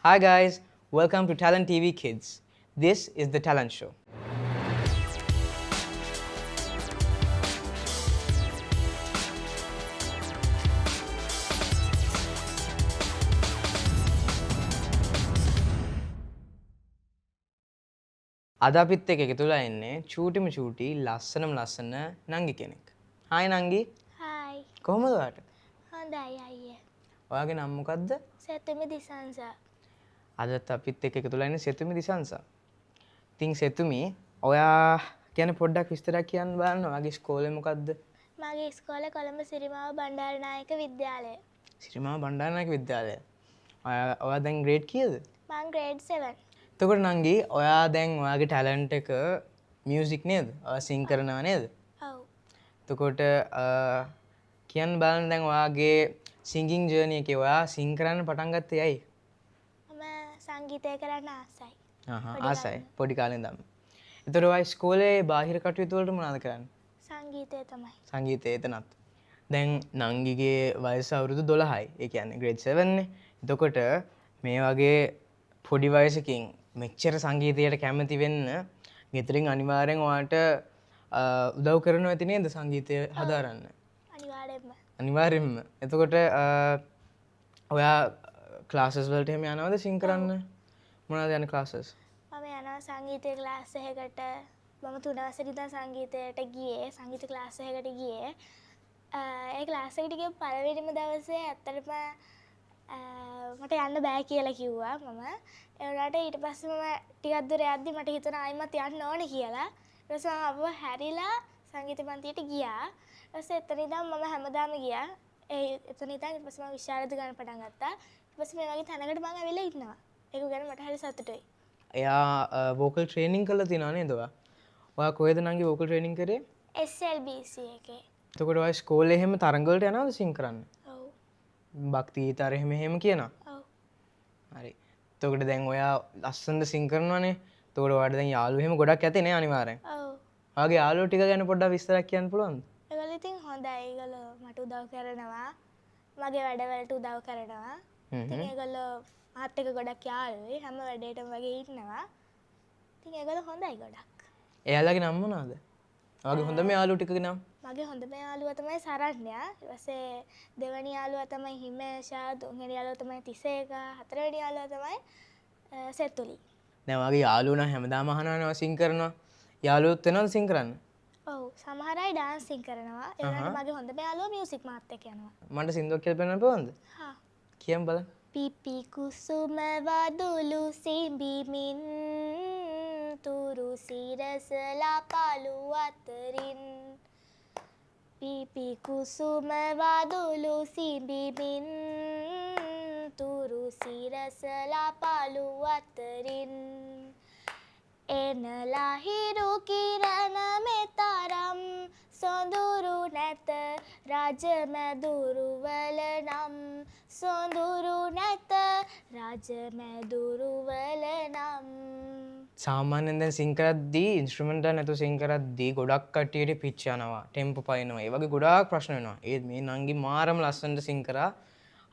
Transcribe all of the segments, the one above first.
Hi guys, welcome to Talent TV Kids. This is the Talent Show. අද අපිත් එක්ක එකතු වෙලා ඉන්නේ චූටිම චූටි ලස්සනම ලස්සන නංගි කෙනෙක්. Hi නංගි. Hi. කොහමද ඔයාට? හොඳයි අයියේ. ඔයාගේ නම මොකද්ද? සෙතුමි දිසංසා. අදත් අපිත් එක්ක එකතු වෙලා ඉන්නේ සෙතුමි දිසංසා. ඉතින් සෙතුමි ඔයා ගැන පොඩ්ඩක් විස්තරයක් කියන්න බලන්න. ඔයාගේ ඉස්කෝලේ මොකද්ද? මගේ ඉස්කෝලේ කොළඹ සිරිමාව බණ්ඩාරනායක විද්‍යාලය. සිරිමාව බණ්ඩාරනායක විද්‍යාලය. ඔයා දැන් ග්‍රේඩ් කීයද? මං grade 7. එතකොට නංගි ඔයා දැන් ඔයාගේ ටැලන්ට් එක මියුසික් නේද? ඔයා සිං කරනවා නේද? ඔව්. එතකොට කියන්න බලන්න දැන් ඔයාගේ සිංගින් ජර්නි එකේ ඔයා සිං කරන්න පටන් ගත්තේ ඇයි? මම සංගීතය කරන්න ආසයි. ආසයි පොඩි කාලේ ඉඳන්ම. එතකොට ඔයා ඉස්කෝලේ බාහිර කටයුතු වලට මොනවද කරන්නේ? සංගීතය තමයි. සංගීතය එතනත්. දැන් නංගිගේ වයස අවුරුදු 12යි. ඒ කියන්නේ grade 7 නේ. එතකොට මේ වගේ පොඩි වයසකින් මෙච්චර සංගීතයට කැමති වෙන්න ගෙදරින් අනිවාර්යෙන් ඔයාට උදව් කරනවා ඇති නේද සංගීතය හදාරන්න? අනිවාර්යෙන්ම. අනිවාර්යෙන්ම. එතකොට ඔයා ක්ලාසස් වලට එහෙම යනවද සිං කරන්න? මොනවද යන ක්ලාසස්? මම යනවා සංගීතය ක්ලාස් එකකට. මම 3 වසරේ ඉඳන් සංගීතයට ගියේ. සංගීත ක්ලාස් එකකට ගියේ. ඒ ක්ලාස් එකට ගිය පළවෙනිම දවසේ ඇත්තටම මට යන්න බෑ කියලා කිව්වා මම. ඒ වුණාට ඊට පස්සේ මම ටිකක් දුර යද්දි මට හිතුණා ආයිමත් යන්න ඕනේ කියලා. ඊට පස්සේ මම අපව හැරිලා සංගීත පන්තියට ගියා. ඊට පස්සේ එතන ඉඳන් මම හැමදාම ගියා. එතන ඉඳන් ඊට පස්සේ මම විශාරද ගන්න පටන් ගත්තා. ඊට පස්සේ මේ වගේ තැනකට මම ඇවිල්ලා ඉන්නවා. ඒක ගැන මට හරි සතුටුයි. එයා වෝකල් ට්‍රේනින් කරලා තියෙනවා නේද ඔයා? ඔයා කොහෙද නංගි වෝකල් ට්‍රේනින් කරේ? SLBC එකේ. එතකොට ඔයා ඉස්කෝලේ එහෙම තරඟ වලට යනවද සිං කරන්න? ඔව්. භක්ති ගීත අර එහෙම කියනවා? ඔව්. හරි. එතකොට දැන් ඔයා ලස්සනට සිං කරනවානේ. එතකොට ඔයාට දැන් යාළුවෝ එහෙම ගොඩක් ඇති නේ අනිවාර්යෙන්. ඔව්. ඔයාගේ යාළුවෝ ටික ගැන පොඩ්ඩක් විස්තරයක් කියන්න පුළුවන්ද? ඒගොල්ලෝ ඉතින් හොඳයි. ඒගොල්ලෝ මට උදව් කරනවා. මගේ වැඩවලට උදව් කරනවා. ඉතින් ඒගොල්ලෝ මාත් එක්ක ගොඩක් යාළුවෝයි. හැම වැඩේටම වගේ ඉන්නවා. ඉතින් ඒගොල්ලෝ හොඳයි ගොඩක්. එයාලගේ නම මොනවද? ඔයාගේ හොඳම යාළුවෝ ටිකගේ නම? මගේ හොඳම යාළුවා තමයි සරණ්‍යා. ඊට පස්සේ දෙවෙනි යාළුවා තමයි හිමේෂා, තුන්වෙනි යාළුවා තමයි තිසේකා, හතරවෙනි යාළුවා තමයි සෙතුලි. දැන් ඔයාගේ යාළුවෝ නම් හැමදාම අහනවා සිං කරනවා. යාළුවොත් වෙනවද සිං කරන්න? ඔව් සමහර අය ඩාන්සින් කරනවා. ඒ වුණාට මගේ හොඳම යාළුවා මියුසික් මාත් එක්ක යනවා. මට සින්දුවක් කියලා පෙන්නන්න පුළුවන්ද? හා. කියන්න බලන්න. පිපි කුසුම වදුලු සිඹිමින් තුරු සිරසලා පළු අතරින් පිපි කුසුම වදුලු සිඹිමින් තුරු සිරසලා පළු අතරින් එනලා හිරු කිරණ මෙතරම් සොඳුරු නැත රජමැදුරු වල නම් සොඳුරු නැත රජමැදුරු වල නම්. සාමාන්‍යයෙන් දැන් සිං කරද්දී ඉන්ස්ට්‍රුමන්ට් එක නැතුව සිං කරද්දී ගොඩක් කට්ටියට පිච් යනවා, ටෙම්පෝ පයින්නවා. ඒ වගේ ගොඩාක් ප්‍රශ්න වෙනවා. ඒත් මේ නංගි මාරම ලස්සනට සිං කරා.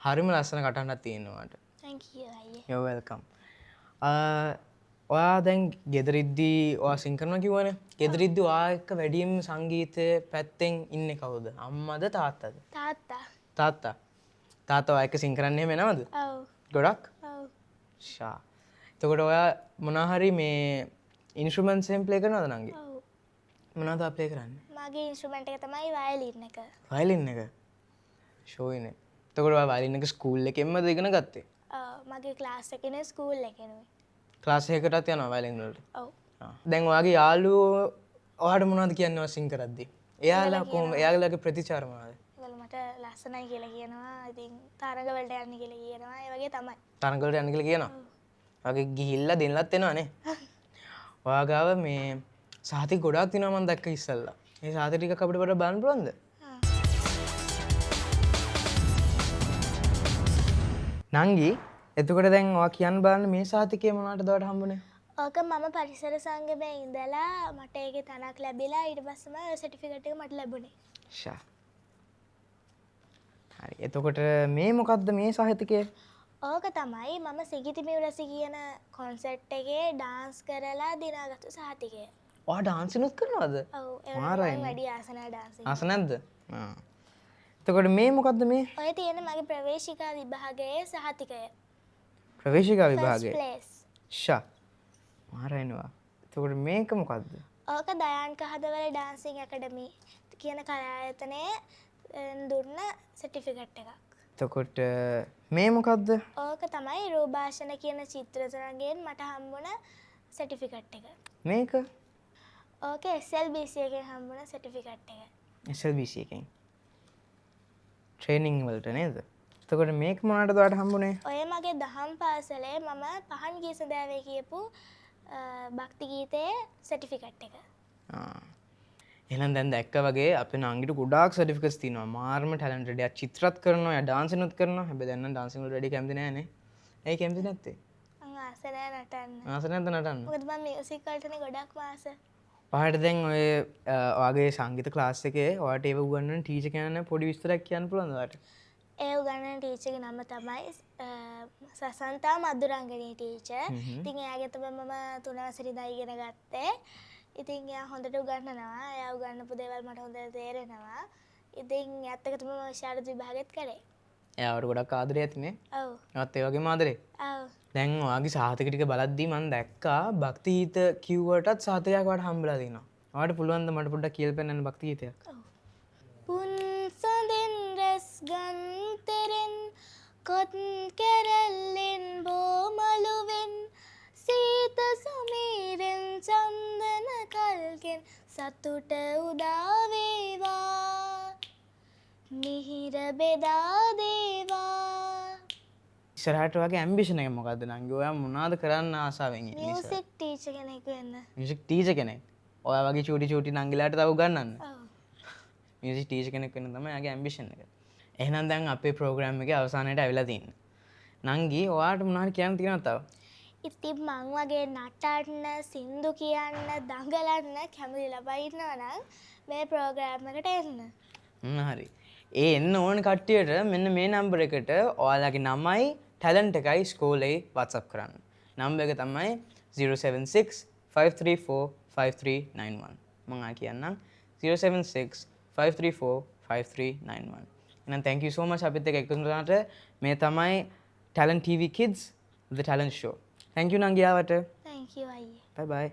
හරිම ලස්සන කටහඬක් තියෙනවාට. thank you අයියේ. you're welcome. ඔයා දැන් ගෙදරිද්දී ඔයා සිං කරනවා කිව්වනේ. ගෙදරිද්දී ඔයා එක්ක වැඩිම සංගීතය පැත්තෙන් ඉන්නේ කවුද? අම්මද තාත්තද? තාත්තා. තාත්තා. තාත්තා ඔයා එක්ක සිං කරන්න එහෙම එනවද? ඔව්. ගොඩක්? ඔව්. ෂා. එතකොට ඔයා මොනවා හරි මේ ඉන්ස්ට්‍රුමන්ට්ස් එහෙම ප්ලේ කරනවද නංගි? ඔව්. මොනවද ඔයා ප්ලේ කරන්නේ? මගේ ඉන්ස්ට්‍රුමන්ට් එක තමයි වයලින් එක. වයලින් එක. ෂෝයිනේ. එතකොට ඔයා වයලින් එක ස්කූල් එකෙන්මද ඉගෙන ගත්තේ? මගේ ක්ලාස් එකේ ස්කූල් එකේනේ. ක්ලාස් එකකටත් යනවා වයලින් වලට? ඔව්. දැන් ඔයාගේ යාළුවෝ ඔයාට මොනවද කියන්නේ ඔයා සිං කරද්දී? එයාලා කොහොම එයාලගේ ප්‍රතිචාර මොනවද? ඒගොල්ලෝ මට ලස්සනයි කියලා කියනවා. ඉතින් තරඟ වලට යන්න කියලා කියනවා. ඒ වගේ තමයි. තරඟ වලට යන්න කියලා කියනවා? ඔයාගේ ගිහිල්ලා දෙන්නත් එනවනේ. ඔයා ගාව මේ සාහිත්‍ය ගොඩාක් තියෙනවා මම දැක්ක ඉස්සල්ලා. මේ සාහිත්‍ය ටිකක් අපිට පොඩ්ඩක් බලන්න පුළුවන්ද? නංගි එතකොට දැන් ඔයා කියන්න බලන්න මේ සාහිත්‍යකේ මොනවටද ඔයාලට හම්බුනේ? ඕක මම පරිසර සංගමයේ ඉඳලා මට ඒකේ තැනක් ලැබිලා ඊට පස්සම සර්ටිෆිකේට් එක මට ලැබුණේ. ෂා. හරි. එතකොට මේ මොකද්ද මේ සාහිත්‍යකේ? ඕක තමයි මම සිගිති මියුරසි කියන කොන්සර්ට් එකේ ඩාන්ස් කරලා දිනාගත්තු සහතිකය. ඔයා ඩාන්සිනුත් කරනවද? ඔව් මාරයි. වැඩි ආසනා ඩාන්සින්. ආස නැද්ද? එතකොට මේ මොකද්ද මේ? ඔය තියෙන මගේ ප්‍රවේශිකා විභාගයේ සහතිකය. ප්‍රවේශිකා ෆස්ට් විභාගය. ප්ලේස්. ෂා. මාරයිනවා. එතකොට මේක මොකද්ද? ඕක දයාන් කහදවල ඩාන්සින් ඇකඩමි කියන කලායතනයේ දුන්න සර්ටිෆිකට් එකක්. එතකොට මේ මොකද්ද? ඕක තමයි රූභාෂණ කියන චිත්‍රතරගෙන් මට හම්බුණ සර්ටිෆිකට් එක. මේක ඕක SLBC එකෙන් හම්බුණ සර්ටිෆිකට් එක. SLBC එකෙන්. ට්‍රේනින් වලට නේද? එතකොට මේක මොනවටද ඔයාලට හම්බුනේ? ඔය මගේ දහම් පාසලේ මම පහන් ගී සඳාවේ කියපු භක්ති ගීතයේ සර්ටිෆිකට් එක. එහෙනම් දැන් දැක්ක වගේ අපේ නංගිට ගොඩාක් සර්ටිෆිකට්ස් තියෙනවා. මාර්ම ටැලන්ටඩ්. එයා චිත්‍රත් කරනවා, එයා ඩාන්සිනුත් කරනවා. හැබැයි දැන් නම් ඩාන්සින් වලට වැඩි කැමති නෑනේ. ඇයි කැමති නැත්තේ? මම ආස නෑ නටන්න. ආස නැද්ද නටන්න? මොකද මම මියුසික් වලටනේ ගොඩක් ආස. ඔයාලට දැන් ඔය ඔයාගේ සංගීත ක්ලාස් එකේ ඔයාලට ඒව උගන්වන ටීචර් කෙනා පොඩි විස්තරයක් කියන්න පුළුවන්ද ඔයාලට? ඒ උගන්වන ටීචර්ගේ නම තමයි සසන්තා මදුරංගනී ටීචර්. ඉතින් එයාගේ තමයි මම 3 වසරේදී ඉගෙන ගත්තේ. ඉතින් එයා හොඳට උගන්වනවා. එයා උගන්වපු දේවල් මට හොඳට තේරෙනවා. ඉතින් එයාත් එක්ක තමයි මම විශාරද විභාගෙත් කරේ. එයාට ගොඩක් ආදරේ ඇතිනේ. ඔව්. ඒවත් ඒ වගේම ආදරේ. ඔව්. දැන් ඔයාගේ සාහිතික ටික බලද්දී මම දැක්කා භක්ති ගීත කිව්වටත් සාහිතිකයක් ඔයාලට හම්බෙලා තියෙනවා. ඔයාලට පුළුවන් ද මට පොඩ්ඩක් කියලා පෙන්නන්න භක්ති ගීතයක්? ඔව්. පුන්සඳෙන් රැස් ගන්තරෙන් කොත් කැරැල්ලෙන් බෝමලුවෙන් සීත සමීරෙන් චන්දන කල්ගෙන් සතුට උදා වේවා මිහිර බෙදා දේවා. ඉස්සරහට ඔයාගේ ඇම්බිෂන් එක මොකද්ද නංගි? ඔයා මොනවද කරන්න ආසාවෙන් ඉන්නේ? මියුසික් ටීචර් කෙනෙක් වෙන්න. මියුසික් ටීචර් කෙනෙක්. ඔයා වගේ චූටි චූටි නංගිලාට තව උගන්වන්න. ඔව්. මියුසික් ටීචර් කෙනෙක් වෙන්න තමයි එයාගේ ඇම්බිෂන් එක. එහෙනම් දැන් අපේ ප්‍රෝග්‍රෑම් එකේ අවසානයට ඇවිල්ලා තියෙන්නේ. නංගි ඔයාට මොනවද කියන්න තියෙනවද තව? ඉතින් මං වගේ නටන්න, සින්දු කියන්න, දඟලන්න කැමති ළමයි ඉන්නවා නම් මේ ප්‍රෝග්‍රෑම් එකට එන්න. හරි. ඒ එන්න ඕන කට්ටියට මෙන්න මේ නම්බර එකට ඔයාලගේ නමයි ටැලන්ට් එකයි ස්කෝලේ WhatsApp කරන්න. නම්බර එක තමයි 076 534 5391. මම කියන්නම් 076 534 5391. එහෙනම් thank you so much අපිත් එක්ක එකතු වුණාට. මේ තමයි Talent TV Kids the talent show. Thank you නංගි ආවට. Thank you අයියේ. Bye bye.